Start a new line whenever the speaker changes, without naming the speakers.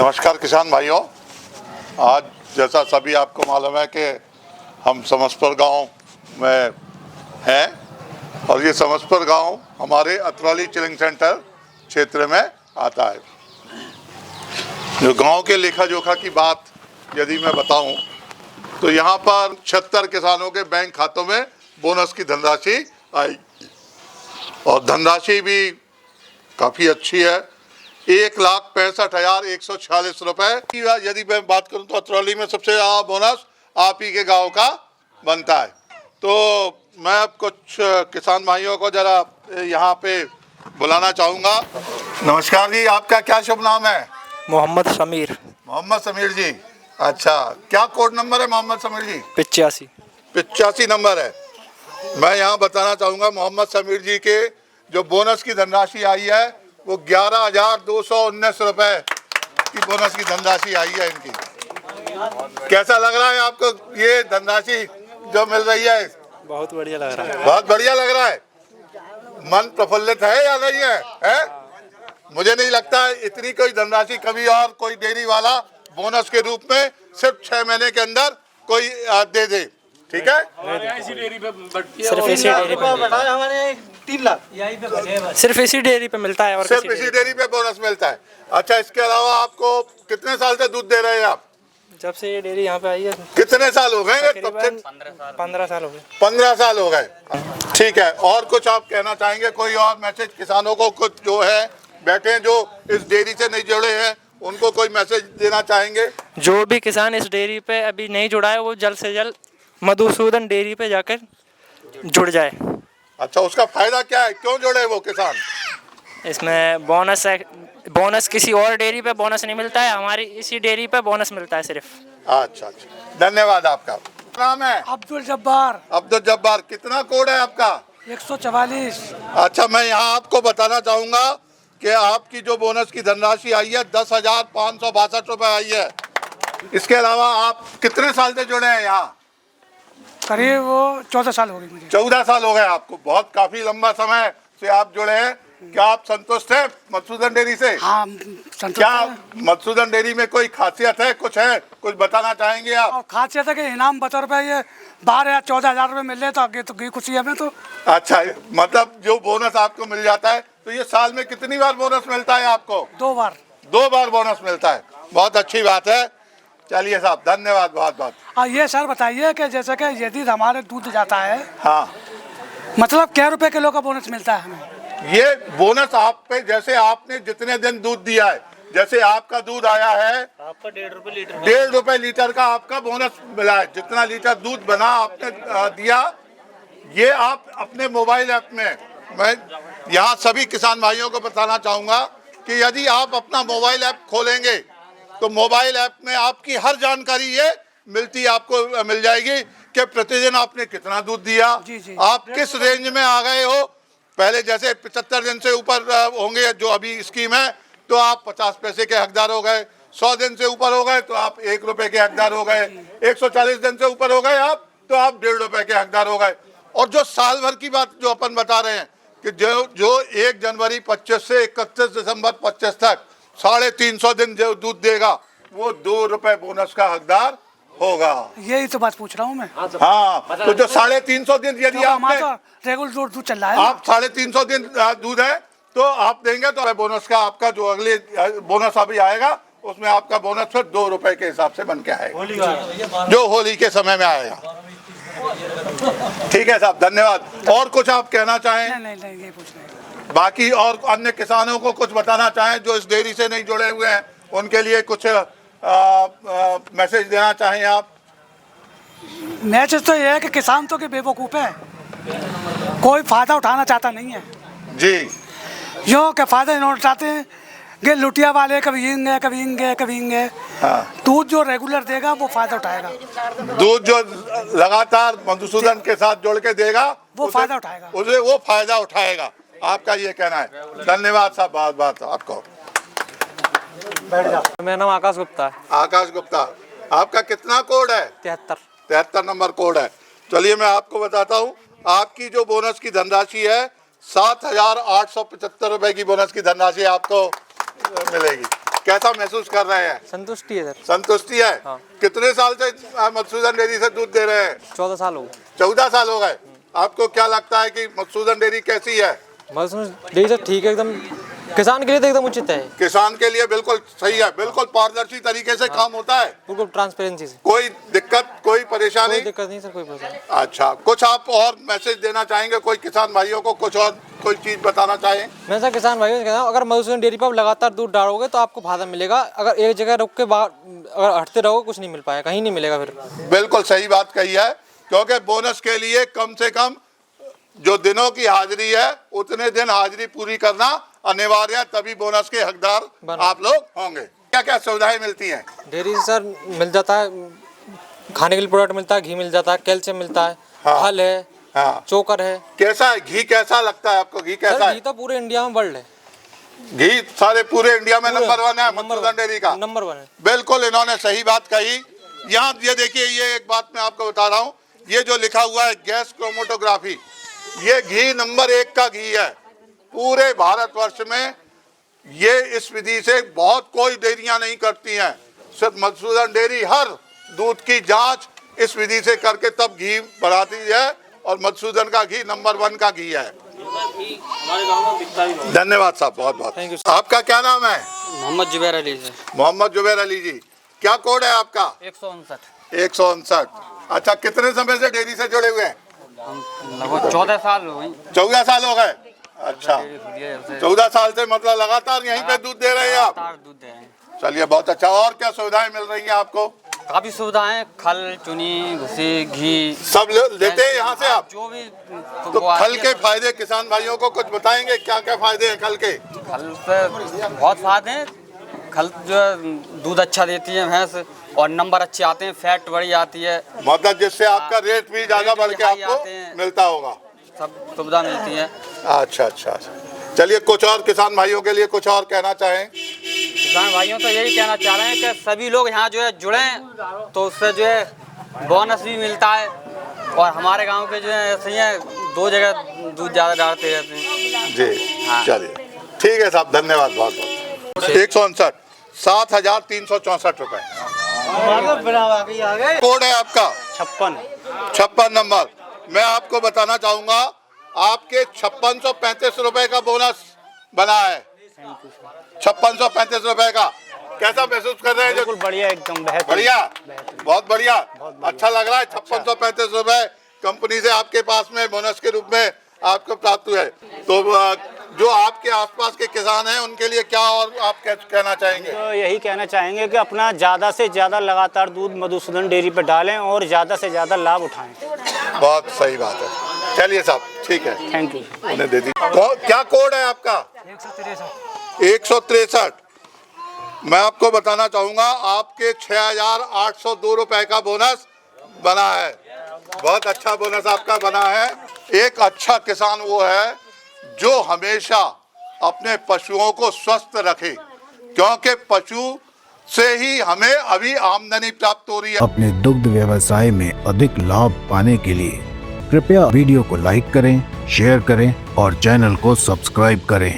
नमस्कार किसान भाइयों। आज जैसा सभी आपको मालूम है कि हम समसपुर गांव में हैं और ये समसपुर गांव हमारे अतरौली चिलिंग सेंटर क्षेत्र में आता है। जो गांव के लेखा जोखा की बात यदि मैं बताऊं तो यहाँ पर 76 किसानों के बैंक खातों में बोनस की धनराशि आई और धनराशि भी काफ़ी अच्छी है। 1,65,146 रुपये की यदि मैं बात करूं तो अतरौली में सबसे ज़्यादा बोनस आप ही के गांव का बनता है। तो मैं अब कुछ किसान भाइयों को ज़रा यहाँ पे बुलाना चाहूँगा। नमस्कार जी, आपका क्या शुभ नाम है?
मोहम्मद समीर।
मोहम्मद समीर जी, अच्छा, क्या कोड नंबर है मोहम्मद समीर जी?
85
नंबर है। मैं यहाँ बताना चाहूँगा मोहम्मद समीर जी के जो बोनस की धनराशि आई है वो 11,219 रुपये की बोनस की धनराशि आई है इनकी। कैसा लग रहा है आपको ये धनराशि जो मिल रही है?
बहुत बढ़िया लग रहा है।
बहुत बढ़िया लग रहा है। मन प्रफुल्लित है या नहीं है, मुझे नहीं लगता है इतनी कोई धनराशि कभी और कोई डेयरी वाला बोनस के रूप में सिर्फ 6 महीने के अंदर कोई दे दे। ठीक है,
सिर्फ इसी डेयरी पे हमारे 3 लाख सिर्फ इसी डेयरी पे मिलता है और
सिर्फ इसी डेयरी पे बोनस मिलता है। अच्छा, इसके अलावा आपको कितने साल से दूध दे रहे हैं आप?
जब से ये डेयरी यहाँ पे आई है।
कितने साल हो गए?
15 साल हो गए।
15 साल हो गए। ठीक है, और कुछ आप कहना चाहेंगे? कोई और मैसेज किसानों को, कुछ जो है बैठे हैं जो इस डेयरी से नहीं जुड़े हैं, उनको कोई मैसेज देना चाहेंगे?
जो भी किसान इस डेयरी पे अभी नहीं जुड़ा है वो जल्द से जल्द मधुसूदन डेयरी पे जाकर जुड़ जाए।
अच्छा, उसका फायदा क्या है? क्यों जुड़े वो किसान?
इसमें बोनस है। बोनस किसी और डेयरी पे बोनस नहीं मिलता है, हमारी इसी डेयरी पे बोनस मिलता है सिर्फ।
अच्छा, धन्यवाद। आपका नाम है?
अब्दुल जब्बार।
अब्दुल जब्बार। कितना कोड है आपका?
144।
अच्छा, मैं यहाँ आपको बताना चाहूँगा कि आपकी जो बोनस की धनराशि आई है 10,562 रुपये आई है। इसके अलावा आप कितने साल से जुड़े हैं यहाँ?
करीब वो 14 साल हो गए मुझे।
14 साल हो गए आपको। बहुत काफी लंबा समय से आप जुड़े हैं। क्या आप संतुष्ट हैं मधुसूदन डेयरी से?
हाँ, संतुष्ट।
क्या मधुसूदन डेयरी में कोई खासियत है, कुछ है, कुछ बताना चाहेंगे आप?
और खासियत है कि इनाम बतौर पे ये 12 या 14 हज़ार रुपये मिल रहे तो आगे तो गई खुशी हमें तो।
अच्छा, मतलब जो बोनस आपको मिल जाता है तो ये साल में कितनी बार बोनस मिलता है आपको?
2 बार।
2 बार बोनस मिलता है। बहुत अच्छी बात है। चलिए साहब, धन्यवाद बहुत बहुत।
और ये सर बताइए कि जैसे कि यदि हमारे दूध जाता है,
हाँ,
मतलब क्या रुपए किलो का बोनस मिलता है हमें?
ये बोनस आप पे, जैसे आपने जितने दिन दूध दिया है, जैसे आपका दूध आया है
आपका 1.5 रुपये लीटर।
1.5 रुपये लीटर का आपका बोनस मिला है। जितना लीटर दूध बना आपने दिया, ये आप अपने मोबाइल ऐप में, मैं यहाँ सभी किसान भाइयों को बताना चाहूँगा कि यदि आप अपना मोबाइल ऐप खोलेंगे तो मोबाइल ऐप में आपकी हर जानकारी ये आपको मिल जाएगी कि प्रतिदिन आपने कितना दूध दिया, आप किस रेंज में आ गए हो। पहले जैसे 75 दिन से ऊपर होंगे जो अभी स्कीम है तो आप 50 पैसे के हकदार हो गए, 100 दिन से ऊपर हो गए तो आप 1 रुपये के हकदार हो गए, 140 दिन से ऊपर हो गए आप तो आप 1.5 रुपये के हकदार हो गए। और जो साल भर की बात जो अपन बता रहे हैं कि जो 1 जनवरी 25 से 31 दिसंबर 25 तक 350 दिन जो दूध देगा वो 2 रुपये बोनस का हकदार होगा।
यही तो बात पूछ रहा हूँ मैं।
हाँ, तो जो 350 दिन यदि आपने
रेगुलर दूध चल रहा है,
आप 350 दिन दूध है तो आप देंगे तो बोनस का आपका जो अगले बोनस अभी आएगा उसमें आपका बोनस फिर 2 रुपए के हिसाब से बन के आएगा, जो होली के समय में आएगा। ठीक है साहब, धन्यवाद। और कुछ आप कहना चाहें?
नहीं, ये पूछ रहे हैं।
बाकी और अन्य किसानों को कुछ बताना चाहें जो इस डेयरी से नहीं जुड़े हुए हैं, उनके लिए कुछ मैसेज देना चाहें आप?
मैसेज तो ये है कि किसान तो के बेवकूफ़ है, कोई फायदा उठाना चाहता नहीं है
जी।
यो के फायदा इन्होंने उठाते हैं कि लुटिया वाले कभी इंगे। हाँ। दूध जो रेगुलर देगा वो फायदा उठाएगा।
दूध जो लगातार मधुसूदन के साथ जोड़ के देगा
वो फायदा उठाएगा,
उसे वो फायदा उठाएगा। आपका ये कहना है। धन्यवाद साहब, बहुत बहुत आपको।
मेरा नाम आकाश गुप्ता है।
आकाश गुप्ता, आपका कितना कोड है? 73 नंबर कोड है। चलिए मैं आपको बताता हूँ, आपकी जो बोनस की धनराशि है 7,875 रुपए की बोनस की धनराशि आपको मिलेगी। कैसा महसूस कर रहे हैं?
संतुष्टि है सर।
संतुष्टि है।
हाँ।
कितने साल से मधुसूदन डेयरी से दूध दे रहे हैं?
14 साल हो गए।
14 साल हो गए। आपको क्या लगता है कि मधुसूदन डेयरी कैसी है?
मधुसूदन डेयरी सर ठीक है, एकदम किसान के लिए तो एकदम उचित है।
किसान के लिए बिल्कुल सही है, बिल्कुल पारदर्शी तरीके से काम होता है,
बिल्कुल ट्रांसपेरेंसी से।
कोई दिक्कत कोई परेशानी?
कोई दिक्कत नहीं सर, कोई परेशानी।
अच्छा, कुछ आप और मैसेज देना चाहेंगे कोई किसान भाइयों को? कुछ और कोई चीज बताना चाहें?
मैं सर किसान भाइयों से कहता हूँ, अगर मधुसूदन डेयरी पर आप लगातार दूध डालोगे तो आपको फायदा मिलेगा। अगर एक जगह रुक के अगर हटते रहोगे कुछ नहीं मिल पाएगा, कहीं नहीं मिलेगा फिर।
बिल्कुल सही बात कही है, क्योंकि बोनस के लिए कम से कम जो दिनों की हाजिरी है उतने दिन हाजिरी पूरी करना अनिवार्य है, तभी बोनस के हकदार आप लोग होंगे। क्या क्या सुविधाएं मिलती हैं
डेयरी से सर? मिल जाता है खाने के लिए प्रोडक्ट मिलता है, घी मिल जाता है, कैल्शियम मिलता है, फल है,
हाँ।
चोकर है।
कैसा है घी? कैसा लगता है आपको घी? कैसा
सर
है
घी तो पूरे इंडिया में वर्ल्ड है।
घी सारे पूरे इंडिया में नंबर 1 है मधुसूदन डेयरी का।
नंबर 1 है।
बिल्कुल इन्होंने सही बात कही। यहाँ ये देखिए, ये एक बात मैं आपको बता रहा हूँ, ये जो लिखा हुआ है गैस क्रोमेटोग्राफी, ये घी नंबर 1 का घी है पूरे भारतवर्ष में। ये इस विधि से बहुत कोई डेयरियां नहीं करती हैं, सिर्फ मधुसूदन डेयरी हर दूध की जांच इस विधि से करके तब घी बढ़ाती है, और मधुसूदन का घी नंबर 1 का घी है। धन्यवाद साहब, बहुत बहुत।
Thank you.
आपका क्या नाम है?
मोहम्मद जुबैर अली से।
मोहम्मद जुबैर अली जी, क्या कोड है आपका?
159।
159। अच्छा, कितने समय से डेयरी से जुड़े हुए हैं?
लगभग 14 साल हो गए।
14 साल हो गए। अच्छा, 14 साल से मतलब लगातार यहीं पे दूध दे रहे हैं आप?
दूध दे रहे हैं।
चलिए, बहुत अच्छा। और क्या सुविधाएं मिल रही हैं आपको?
काफी सुविधाएं, खल, चुनी, भूसी, घी
सब लेते हैं यहाँ से आप?
जो भी।
तो खल के फायदे किसान भाइयों को कुछ बताएंगे, क्या क्या फायदे हैं खल के?
खल से बहुत फायदे हैं। खल जो है दूध अच्छा देती है भैंस, और नंबर अच्छे आते हैं, फैट बड़ी आती है,
मतलब जिससे आपका रेट भी ज्यादा बढ़ के
हाई
आपको
आते हैं।
मिलता होगा।
सब सुविधा मिलती है।
अच्छा अच्छा अच्छा। चलिए, कुछ और किसान भाइयों के लिए कुछ और कहना चाहें?
किसान भाइयों तो यही कहना चाह रहे हैं कि सभी लोग यहाँ जो है जुड़ें, तो उससे जो है बोनस भी मिलता है। और हमारे गांव के जो है ऐसे ही है, 2 जगह दूध ज़्यादा डालते रहते हैं
जी।
हाँ।
चलिए, ठीक है साहब, धन्यवाद बहुत बहुत। 159, 7,364 रुपए कोड है आपका? 56 नंबर। मैं आपको बताना चाहूंगा, आपके 5635 रुपए का बोनस बना है। 5635 रुपए का कैसा महसूस कर रहे हैं?
बिल्कुल बढ़िया, एकदम
बढ़िया, बहुत बढ़िया। अच्छा लग रहा है। 5635 रुपए कंपनी से आपके पास में बोनस के रूप में आपको प्राप्त हुआ है। तो जो आपके आसपास के किसान हैं उनके लिए क्या और आप कहना चाहेंगे?
तो यही कहना चाहेंगे कि अपना ज़्यादा से ज़्यादा लगातार दूध मधुसूदन डेयरी पर डालें और ज़्यादा से ज़्यादा लाभ उठाएं।
बहुत सही बात है। चलिए साहब, ठीक है,
थैंक यू।
उन्हें दे दीजिए। क्या कोड है आपका? 163। मैं आपको बताना चाहूंगा, आपके 6,802 रुपए का बोनस बना है। बहुत अच्छा बोनस आपका बना है। एक अच्छा किसान वो है जो हमेशा अपने पशुओं को स्वस्थ रखे, क्योंकि पशु से ही हमें अभी आमदनी प्राप्त हो रही है।
अपने दुग्ध व्यवसाय में अधिक लाभ पाने के लिए कृपया वीडियो को लाइक करें, शेयर करें और चैनल को सब्सक्राइब करें।